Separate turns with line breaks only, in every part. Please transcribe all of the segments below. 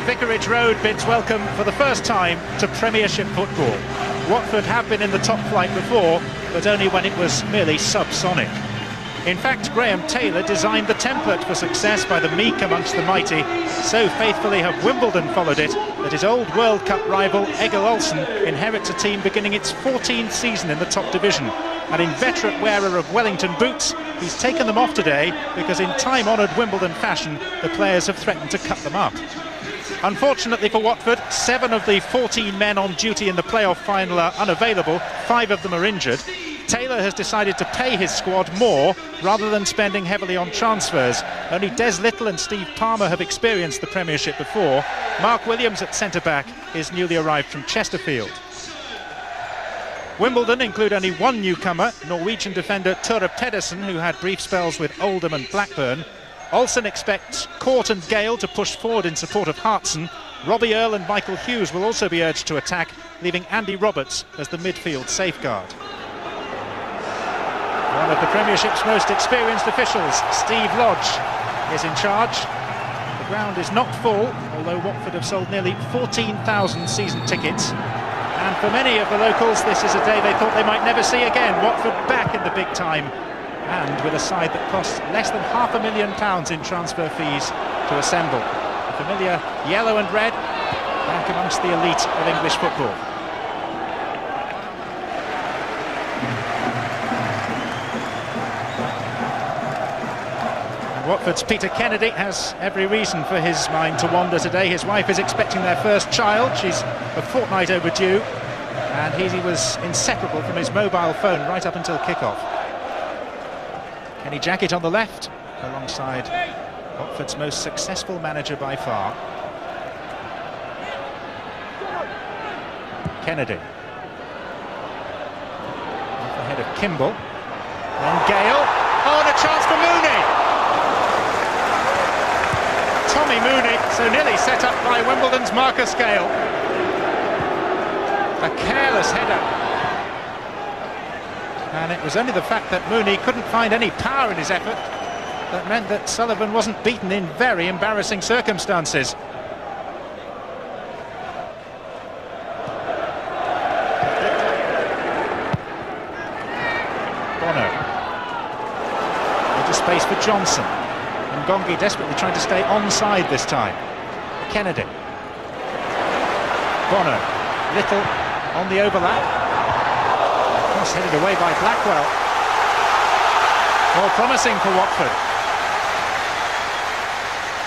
Vicarage Road bids welcome for the first time to Premiership football. Watford have been in the top flight before, but only when it was merely subsonic. In fact, Graham Taylor designed the template for success by the meek amongst the mighty. So faithfully have Wimbledon followed it that his old World Cup rival Gayle inherits a team beginning its 14th season in the top division. An inveterate wearer of Wellington boots, he's taken them off today because in time-honoured Wimbledon fashion, the players have threatened to cut them up. Unfortunately for Watford, 7 of the 14 men on duty in the playoff final are unavailable, 5 of them are injured. Taylor has decided to pay his squad more rather than spending heavily on transfers. Only Des Little and Steve Palmer have experienced the Premiership before. Mark Williams at centre-back is newly arrived from Chesterfield. Wimbledon include only one newcomer, Norwegian defender Ture Pedersen, who had brief spells with Oldham and Blackburn. Olsen expects Cort and Gayle to push forward in support of Hartson. Robbie Earle and Michael Hughes will also be urged to attack, leaving Andy Roberts as the midfield safeguard. One of the Premiership's most experienced officials, Steve Lodge, is in charge. The ground is not full, although Watford have sold nearly 14,000 season tickets. And for many of the locals, this is a day they thought they might never see again. Watford back in the big time, and with a side that costs less than £500,000 in transfer fees to assemble. The familiar yellow and red, back amongst the elite of English football. Watford's Peter Kennedy has every reason for his mind to wander today. His wife is expecting their first child. She's a fortnight overdue, and he was inseparable from his mobile phone right up until kick-off. Kenny Jackett on the left, alongside Watford's most successful manager by far. Kennedy. Off the head of Kimball. And Gayle. Oh, and a chance for Mooney! Tommy Mooney, so nearly set up by Wimbledon's Marcus Gayle. A careless header. And it was only the fact that Mooney couldn't find any power in his effort that meant that Sullivan wasn't beaten in very embarrassing circumstances. Bono. Into space for Johnson. Ngonge desperately trying to stay onside this time. Kennedy. Bono. Little on the overlap. Cross headed away by Blackwell. More promising for Watford,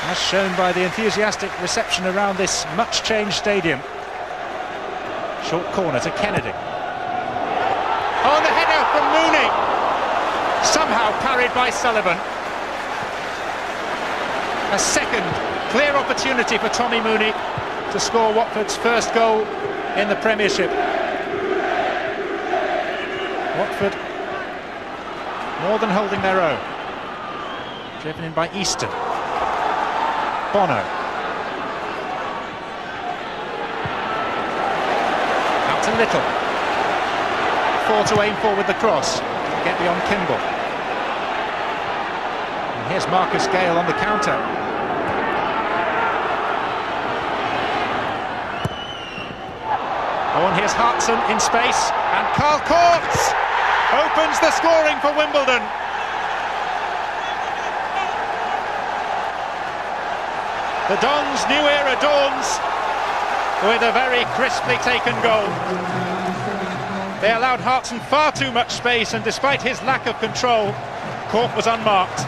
as shown by the enthusiastic reception around this much-changed stadium. Short corner to Kennedy. Oh, and the header from Mooney! Somehow parried by Sullivan. A second clear opportunity for Tommy Mooney to score Watford's first goal in the Premiership. Watford more than holding their own. Driven in by Easton. Bono. Out to Little. 4 to aim for with the cross. Get beyond Kimball. And here's Marcus Gayle on the counter. Oh, and here's Hartson in space, and Carl Cort opens the scoring for Wimbledon. The Dons' new era dawns with a very crisply taken goal. They allowed Hartson far too much space, and despite his lack of control, Cort was unmarked.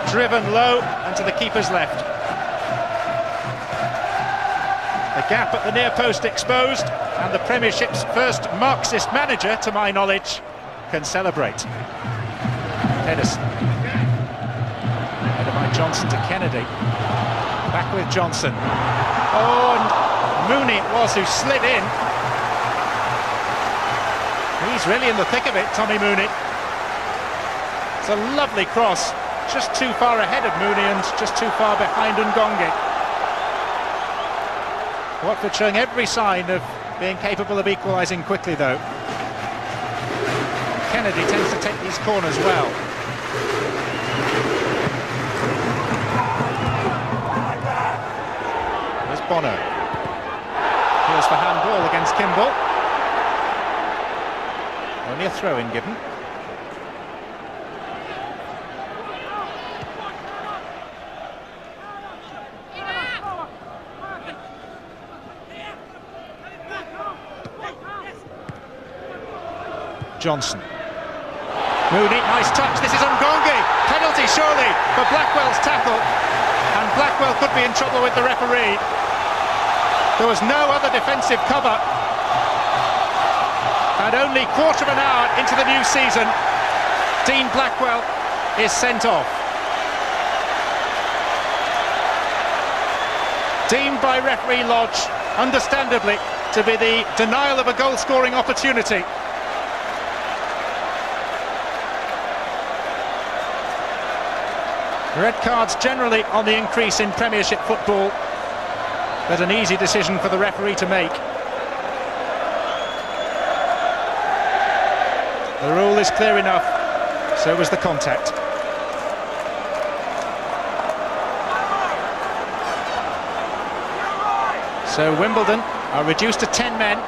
Driven low and to the keeper's left. The gap at the near post exposed, and the Premiership's first Marxist manager, to my knowledge, can celebrate. Pedersen. Headed by Johnson to Kennedy. Back with Johnson. Oh, and Mooney it was who slid in. He's really in the thick of it, Tommy Mooney. It's a lovely cross. Just too far ahead of Mooney and just too far behind Ngonge. Watford showing every sign of being capable of equalising quickly, though. Kennedy tends to take these corners well. Here's Bono. Here's for handball against Kimball. Only a throw-in given. Johnson. Mooney, nice touch. This is Ngonge. Penalty surely for Blackwell's tackle. And Blackwell could be in trouble with the referee. There was no other defensive cover. And only quarter of an hour into the new season, Dean Blackwell is sent off. Deemed by referee Lodge, understandably, to be the denial of a goal-scoring opportunity. Red cards generally on the increase in Premiership football, but an easy decision for the referee to make. The rule is clear enough, so was the contact. So Wimbledon are reduced to 10 men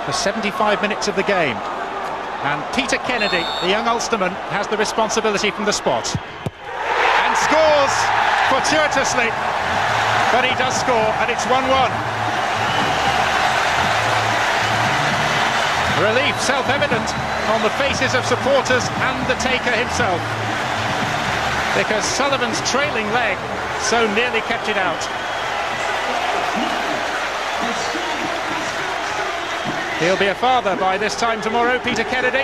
for 75 minutes of the game. And Peter Kennedy, the young Ulsterman, has the responsibility from the spot. And scores fortuitously. But he does score, and it's 1-1. Relief self-evident on the faces of supporters and the taker himself, because Sullivan's trailing leg so nearly kept it out. He'll be a father by this time tomorrow, Peter Kennedy.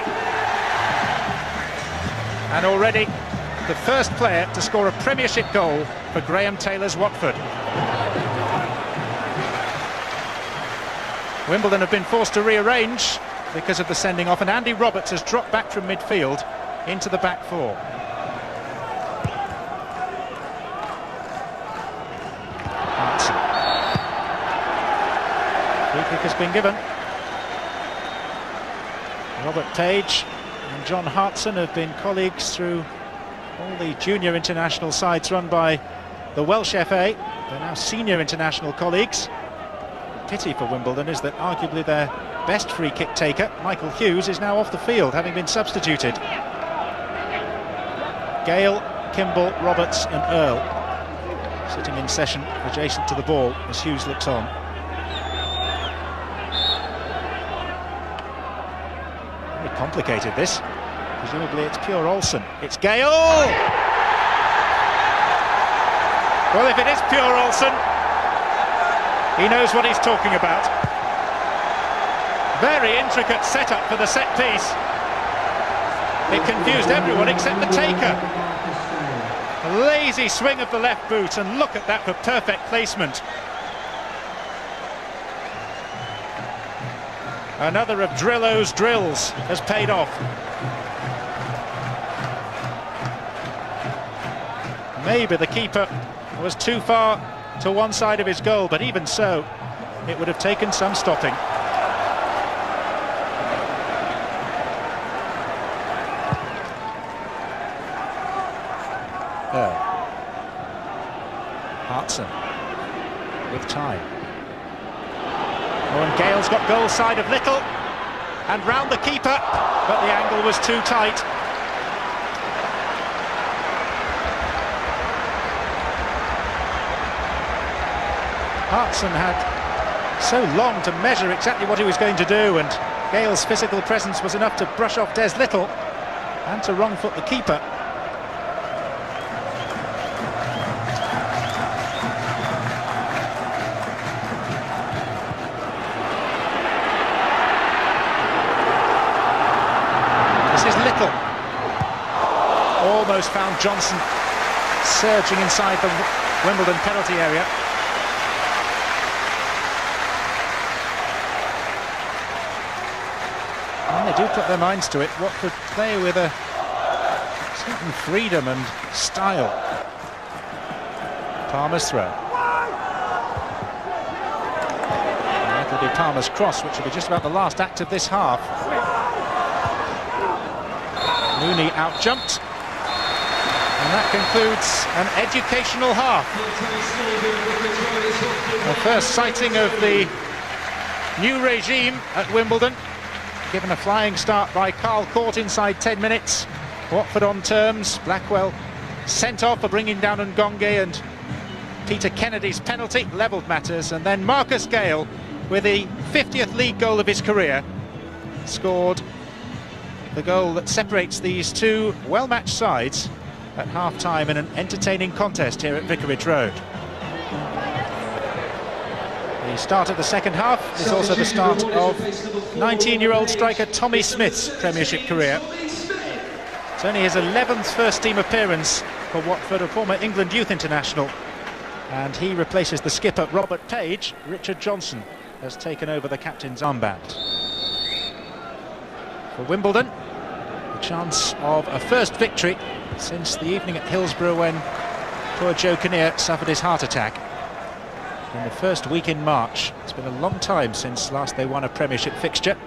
And already the first player to score a Premiership goal for Graham Taylor's Watford. Wimbledon have been forced to rearrange because of the sending off, and Andy Roberts has dropped back from midfield into the back four. Hartson. Free kick has been given. Robert Page and John Hartson have been colleagues through all the junior international sides run by the Welsh FA. They're now senior international colleagues. The pity for Wimbledon is that arguably their best free kick taker, Michael Hughes, is now off the field, having been substituted. Gayle, Kimball, Roberts and Earl sitting in session adjacent to the ball as Hughes looks on. Complicated this. Presumably it's pure Olsen. It's Gayle! Well, if it is pure Olsen, he knows what he's talking about. Very intricate setup for the set piece. It confused everyone except the taker. A lazy swing of the left boot, and look at that for perfect placement. Another of Drillo's drills has paid off. Maybe the keeper was too far to one side of his goal, but even so, it would have taken some stopping. Oh. Hartson with time. Oh, and Gale's got goal side of Little, and round the keeper, but the angle was too tight. Hartson had so long to measure exactly what he was going to do, and Gale's physical presence was enough to brush off Des Little and to wrong-foot the keeper. Almost found Johnson surging inside the Wimbledon penalty area. And they do put their minds to it. Watford play with a certain freedom and style. Palmer's throw. And that'll be Palmer's cross, which will be just about the last act of this half. Mooney out-jumped. And that concludes an educational half. The first sighting of the new regime at Wimbledon. Given a flying start by Cort inside 10 minutes. Watford on terms. Blackwell sent off for bringing down Ngonge, and Peter Kennedy's penalty levelled matters. And then Marcus Gayle, with the 50th league goal of his career, scored the goal that separates these two well-matched sides at half-time in an entertaining contest here at Vicarage Road. The start of the second half is also the start of 19-year-old striker Tommy Smith's Premiership career. It's only his 11th first-team appearance for Watford, a former England youth international, and he replaces the skipper Robert Page. Richard Johnson has taken over the captain's armband. For Wimbledon, a chance of a first victory since the evening at Hillsborough when poor Joe Kinnear suffered his heart attack in the first week in March. It's been a long time since last they won a Premiership fixture.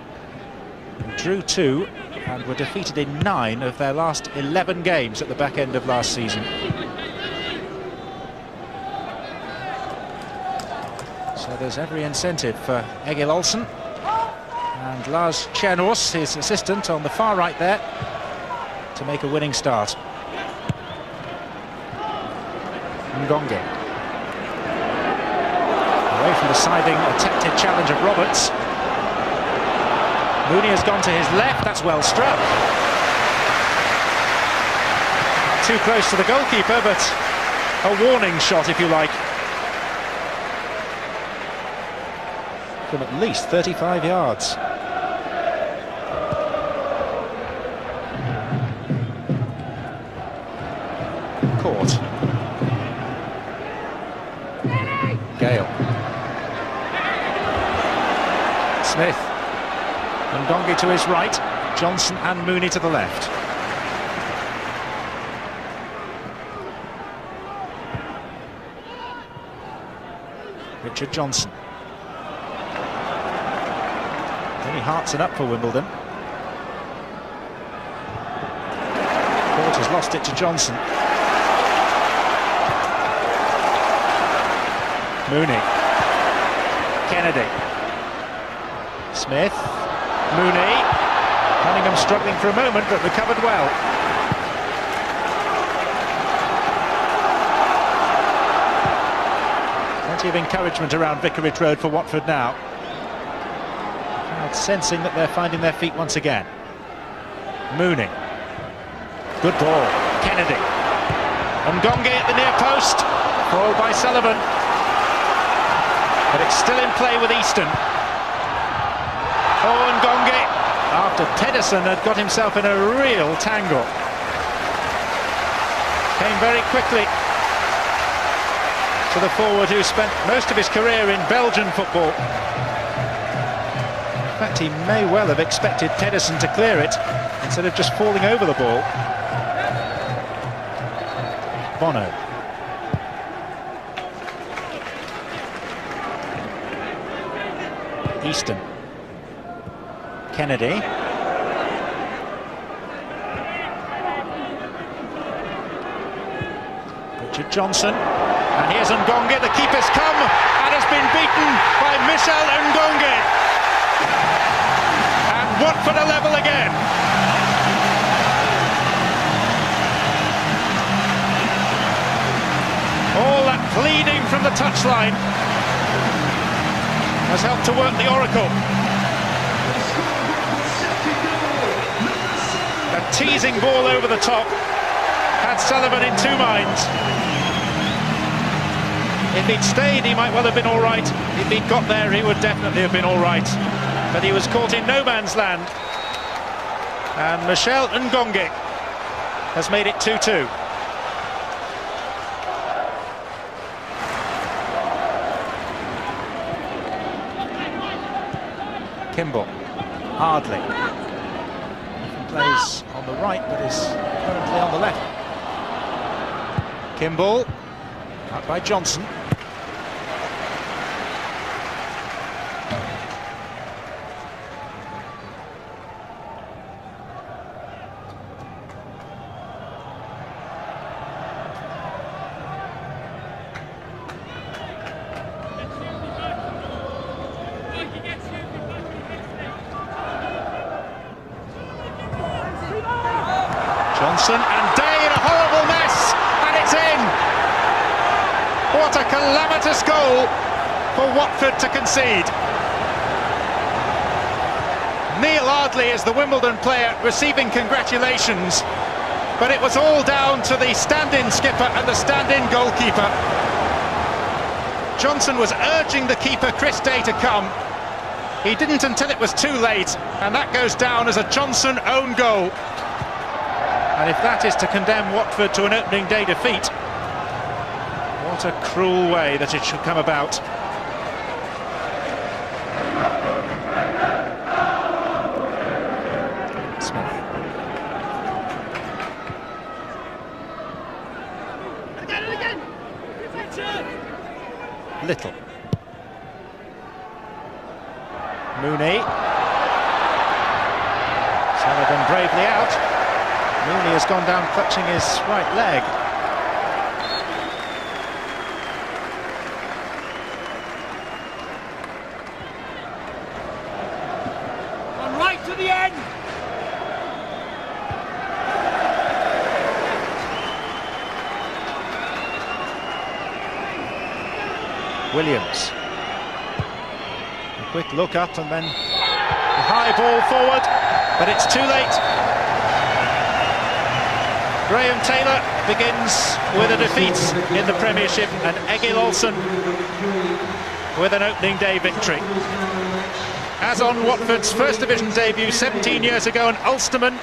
They drew 2 and were defeated in 9 of their last 11 games at the back end of last season. So there's every incentive for Egil Olsen and Lars Tjernås, his assistant, on the far right there to make a winning start. Ngonge. Away from the siding, attempted challenge of Roberts. Mooney has gone to his left, that's well struck. Too close to the goalkeeper, but a warning shot, if you like. From at least 35 yards. Cort. Gayle. Smith. Ngonge to his right. Johnson and Mooney to the left. Richard Johnson. Only hearts and up for Wimbledon. Cort has lost it to Johnson. Mooney. Kennedy. Smith. Mooney. Cunningham struggling for a moment, but recovered well. Plenty of encouragement around Vicarage Road for Watford now. Crowd sensing that they're finding their feet once again. Mooney. Good ball. Kennedy. Ngonge at the near post. Ball by Sullivan. But it's still in play with Easton. Oh, Ngonge, after Pedersen had got himself in a real tangle. Came very quickly to the forward who spent most of his career in Belgian football. In fact, he may well have expected Pedersen to clear it instead of just falling over the ball. Bono. Easton. Kennedy. Richard Johnson. And here's Ngonge. The keeper's come and has been beaten by Michel Ngonge. And Watford are level again. All that pleading from the touchline has helped to work the oracle. A teasing ball over the top had Sullivan in two minds. If he'd stayed, he might well have been all right. If he'd got there, he would definitely have been all right. But he was caught in no man's land. And Michel Ngonge has made it 2-2. Kimball, Hardley, plays on the right but is currently on the left. Kimball, out by Johnson. Johnson and Day in a horrible mess, and it's in! What a calamitous goal for Watford to concede. Neil Ardley is the Wimbledon player receiving congratulations, but it was all down to the stand-in skipper and the stand-in goalkeeper. Johnson was urging the keeper, Chris Day, to come. He didn't until it was too late, and that goes down as a Johnson own goal. And if that is to condemn Watford to an opening day defeat, what a cruel way that it should come about. Little. Mooney. Sullivan bravely out. Mooney has gone down clutching his right leg.
On right to the end.
Williams. A quick look up and then a high ball forward, but it's too late. Graham Taylor begins with a defeat in the Premiership, and Gayle with an opening day victory. As on Watford's First Division debut 17 years ago in Ulsterman,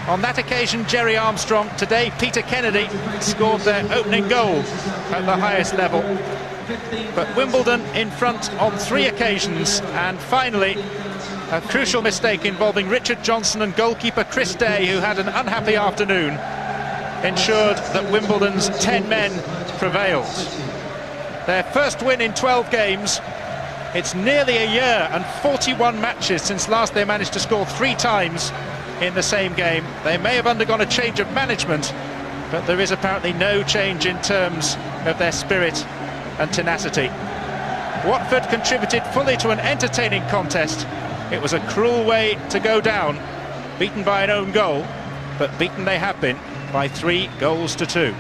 on that occasion Jerry Armstrong, today Peter Kennedy scored their opening goal at the highest level. But Wimbledon in front on 3 occasions, and finally a crucial mistake involving Richard Johnson and goalkeeper Chris Day, who had an unhappy afternoon, ensured that Wimbledon's 10 men prevailed. Their first win in 12 games. It's nearly a year and 41 matches since last they managed to score 3 times in the same game. They may have undergone a change of management, but there is apparently no change in terms of their spirit and tenacity. Watford contributed fully to an entertaining contest. It was a cruel way to go down, beaten by an own goal, but beaten they have been by 3 goals to 2.